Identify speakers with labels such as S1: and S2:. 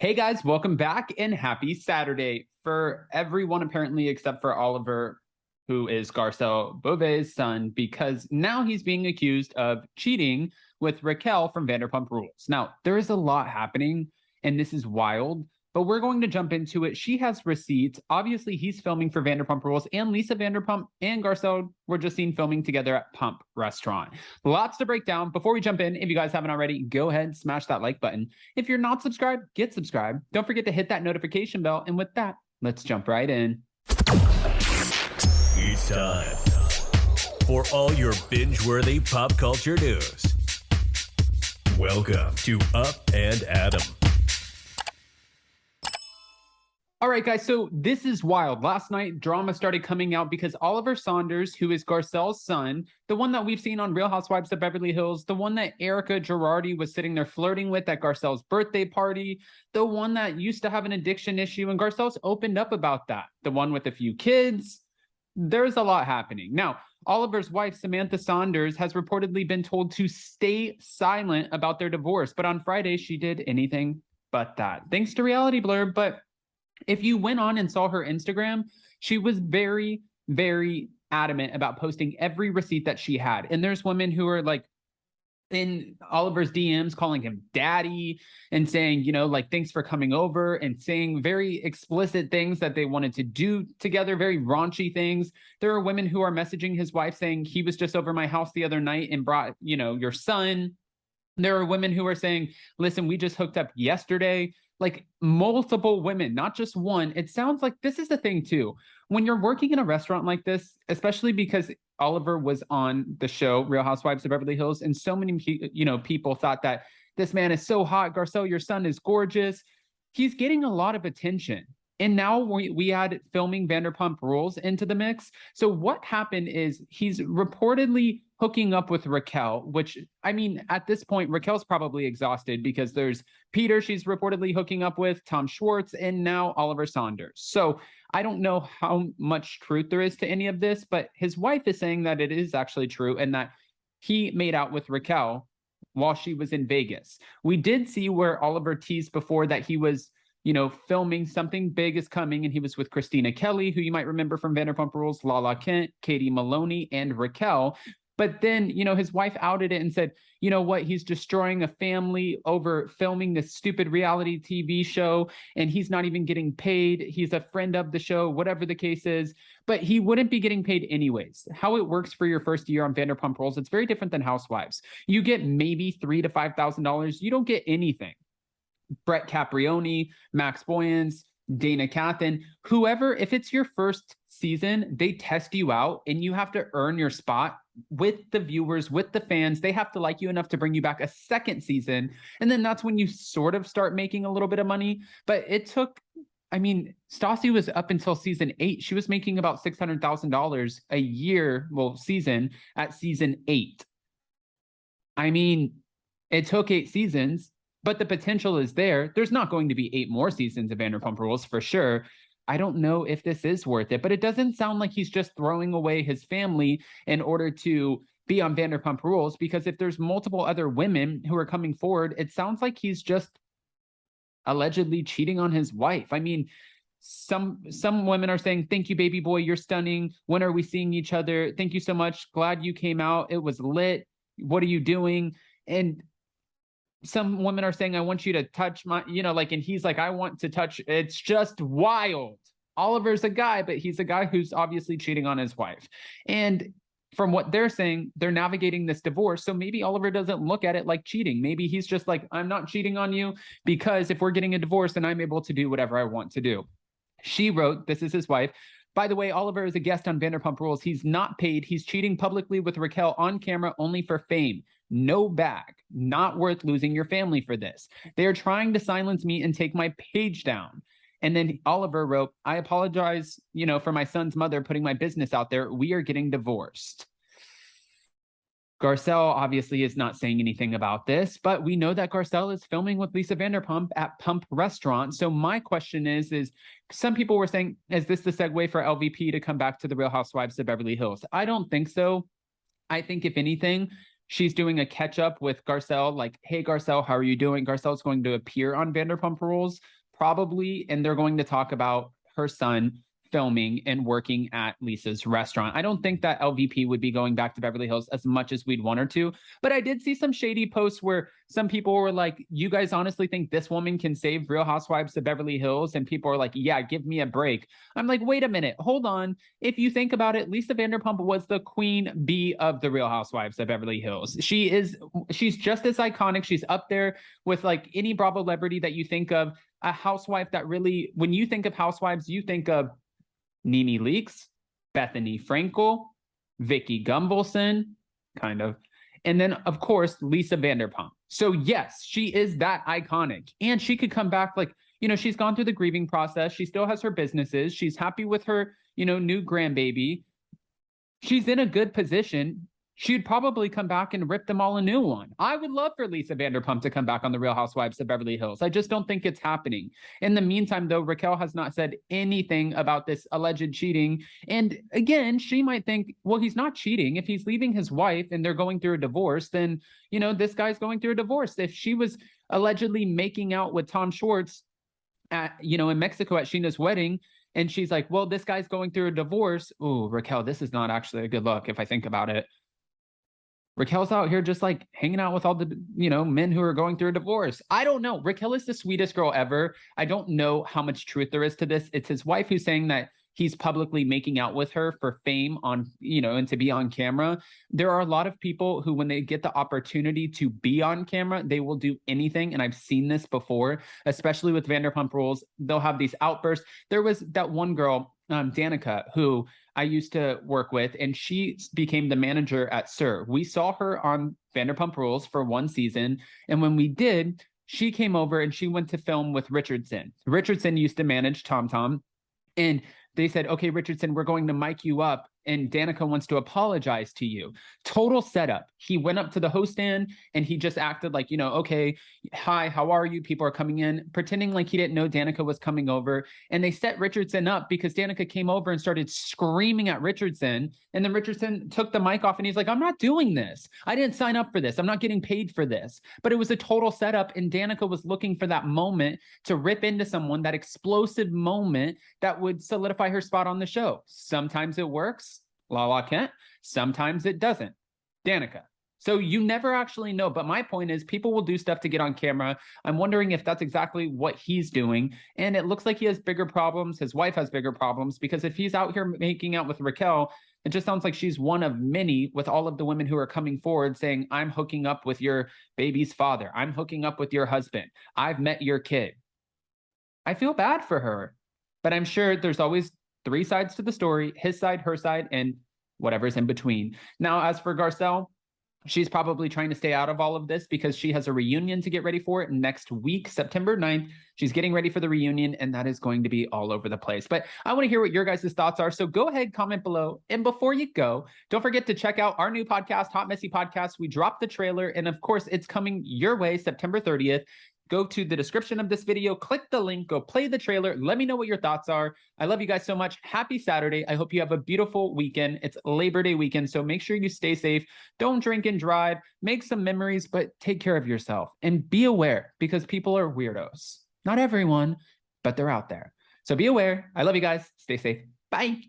S1: Hey guys, welcome back and happy Saturday for everyone apparently except for Oliver, who is Garcelles son, because now he's being accused of cheating with Raquel from Vanderpump Rules. Now, there is a lot happening and this is wild, but we're going to jump into it. She has receipts. Obviously, he's filming for Vanderpump Rules, and Lisa Vanderpump and Garcelle were just seen filming together at Pump Restaurant. Lots to break down. Before we jump in, if you guys haven't already, go ahead, smash that like button. If you're not subscribed, get subscribed. Don't forget to hit that notification bell. And with that, let's jump right in.
S2: It's time for all your binge-worthy pop culture news. Welcome to Up and Adam.
S1: All right, guys, so this is wild. Last night, drama started coming out because Oliver Saunders, who is Garcelle's son, the one that we've seen on Real Housewives of Beverly Hills, the one that Erica Girardi was sitting there flirting with at Garcelle's birthday party, the one that used to have an addiction issue, and Garcelle's opened up about that, the one with a few kids. There's a lot happening. Now, Oliver's wife, Samantha Saunders, has reportedly been told to stay silent about their divorce, but on Friday, she did anything but that, thanks to Reality Blur. But if you went on and saw her Instagram, she was very, very adamant about posting every receipt that she had. And there's women who are like in Oliver's DMs calling him daddy and saying, you know, like, thanks for coming over, and saying very explicit things that they wanted to do together, very raunchy things. There are women who are messaging his wife saying he was just over my house the other night and brought, you know, your son. There are women who are saying, listen, we just hooked up yesterday. Like multiple women, not just one. It sounds like this is the thing too. When you're working in a restaurant like this, especially because Oliver was on the show Real Housewives of Beverly Hills, and so many people thought that this man is so hot. Garcelle, your son is gorgeous. He's getting a lot of attention. And now we add filming Vanderpump Rules into the mix. So what happened is he's reportedly hooking up with Raquel, which, I mean, at this point, Raquel's probably exhausted because there's Peter she's reportedly hooking up with, Tom Schwartz, and now Oliver Saunders. So I don't know how much truth there is to any of this, but his wife is saying that it is actually true and that he made out with Raquel while she was in Vegas. We did see where Oliver teased before that he was, you know, filming Something Big Is Coming, and he was with Christina Kelly, who you might remember from Vanderpump Rules, Lala Kent, Katie Maloney, and Raquel. But then, you know, his wife outed it and said, you know what, he's destroying a family over filming this stupid reality TV show, and he's not even getting paid. He's a friend of the show, whatever the case is, but he wouldn't be getting paid anyways. How it works for your first year on Vanderpump Rules, it's very different than Housewives. You get maybe $3,000 to $5,000. You don't get anything. Brett Caprioni, Max Boyens, Dana Cathan, whoever, if it's your first season, they test you out and you have to earn your spot with the viewers, with the fans. They have to like you enough to bring you back a second season. And then that's when you sort of start making a little bit of money. But it took, I mean, Stassi was up until season 8. She was making about $600,000 a year, season at season 8. I mean, it took 8 seasons. But the potential is there. There's not going to be 8 more seasons of Vanderpump Rules for sure. I don't know if this is worth it, but it doesn't sound like he's just throwing away his family in order to be on Vanderpump Rules, because if there's multiple other women who are coming forward, it sounds like he's just allegedly cheating on his wife. I mean, some women are saying, thank you, baby boy, you're stunning. When are we seeing each other? Thank you so much. Glad you came out. It was lit. What are you doing? And some women are saying, I want you to touch my, you know, like, and he's like, I want to touch. It's just wild. Oliver's a guy, but he's a guy who's obviously cheating on his wife. And from what they're saying, they're navigating this divorce. So maybe Oliver doesn't look at it like cheating. Maybe he's just like, I'm not cheating on you because if we're getting a divorce, then I'm able to do whatever I want to do. She wrote, this is his wife. By the way, Oliver is a guest on Vanderpump Rules. He's not paid. He's cheating publicly with Raquel on camera only for fame. No bag. Not worth losing your family for this. They are trying to silence me and take my page down. And then Oliver wrote, I apologize, you know, for my son's mother putting my business out there. We are getting divorced. Garcelle obviously is not saying anything about this, but we know that Garcelle is filming with Lisa Vanderpump at Pump Restaurant. So my question is some people were saying, is this the segue for LVP to come back to the Real Housewives of Beverly Hills? I don't think so. I think if anything, she's doing a catch up with Garcelle, like, hey, Garcelle, how are you doing? Garcelle's going to appear on Vanderpump Rules, probably, and they're going to talk about her son filming and working at Lisa's restaurant. I don't think that LVP would be going back to Beverly Hills as much as we'd want her to, but I did see some shady posts where some people were like, you guys honestly think this woman can save Real Housewives of Beverly Hills? And people are like, yeah, give me a break. I'm like, wait a minute, hold on. If you think about it, Lisa Vanderpump was the queen bee of the Real Housewives of Beverly Hills. She's just as iconic. She's up there with like any Bravo celebrity that you think of, a housewife that really, when you think of housewives, you think of Nene Leakes, Bethany Frankel, Vicky Gunvalson, kind of. And then, of course, Lisa Vanderpump. So, yes, she is that iconic. And she could come back like, she's gone through the grieving process. She still has her businesses. She's happy with her, new grandbaby. She's in a good position. She'd probably come back and rip them all a new one. I would love for Lisa Vanderpump to come back on the Real Housewives of Beverly Hills. I just don't think it's happening. In the meantime, though, Raquel has not said anything about this alleged cheating. And again, she might think, well, he's not cheating. If he's leaving his wife and they're going through a divorce, then, this guy's going through a divorce. If she was allegedly making out with Tom Schwartz at, in Mexico at Sheena's wedding, and she's like, well, this guy's going through a divorce. Ooh, Raquel, this is not actually a good look if I think about it. Raquel's out here just like hanging out with all the, men who are going through a divorce. I don't know. Raquel is the sweetest girl ever. I don't know how much truth there is to this. It's his wife who's saying that he's publicly making out with her for fame on, and to be on camera. There are a lot of people who, when they get the opportunity to be on camera, they will do anything. And I've seen this before, especially with Vanderpump Rules. They'll have these outbursts. There was that one girl, Danica, who I used to work with, and she became the manager at SUR. We saw her on Vanderpump Rules for one season. And when we did, she came over and she went to film with Richardson. Richardson used to manage Tom Tom. And they said, okay, Richardson, we're going to mic you up, and Danica wants to apologize to you. Total setup. He went up to the host stand and he just acted like, okay, hi, how are you? People are coming in, pretending like he didn't know Danica was coming over. And they set Richardson up because Danica came over and started screaming at Richardson. And then Richardson took the mic off and he's like, I'm not doing this. I didn't sign up for this. I'm not getting paid for this. But it was a total setup. And Danica was looking for that moment to rip into someone, that explosive moment that would solidify her spot on the show. Sometimes it works. Lala Kent. Sometimes it doesn't. Danica. So you never actually know. But my point is, people will do stuff to get on camera. I'm wondering if that's exactly what he's doing. And it looks like he has bigger problems. His wife has bigger problems, because if he's out here making out with Raquel, it just sounds like she's one of many, with all of the women who are coming forward saying, I'm hooking up with your baby's father. I'm hooking up with your husband. I've met your kid. I feel bad for her, but I'm sure there's always three sides to the story: his side, her side, and whatever's in between. Now, as for Garcelle, she's probably trying to stay out of all of this because she has a reunion to get ready for it next week, September 9th. She's getting ready for the reunion, and that is going to be all over the place. But I want to hear what your guys' thoughts are. So go ahead, comment below. And before you go, don't forget to check out our new podcast, Hot Messy Podcast. We dropped the trailer, and of course, it's coming your way September 30th. Go to the description of this video, click the link, go play the trailer. Let me know what your thoughts are. I love you guys so much. Happy Saturday. I hope you have a beautiful weekend. It's Labor Day weekend, so make sure you stay safe. Don't drink and drive. Make some memories, but take care of yourself. And be aware, because people are weirdos. Not everyone, but they're out there. So be aware. I love you guys. Stay safe. Bye.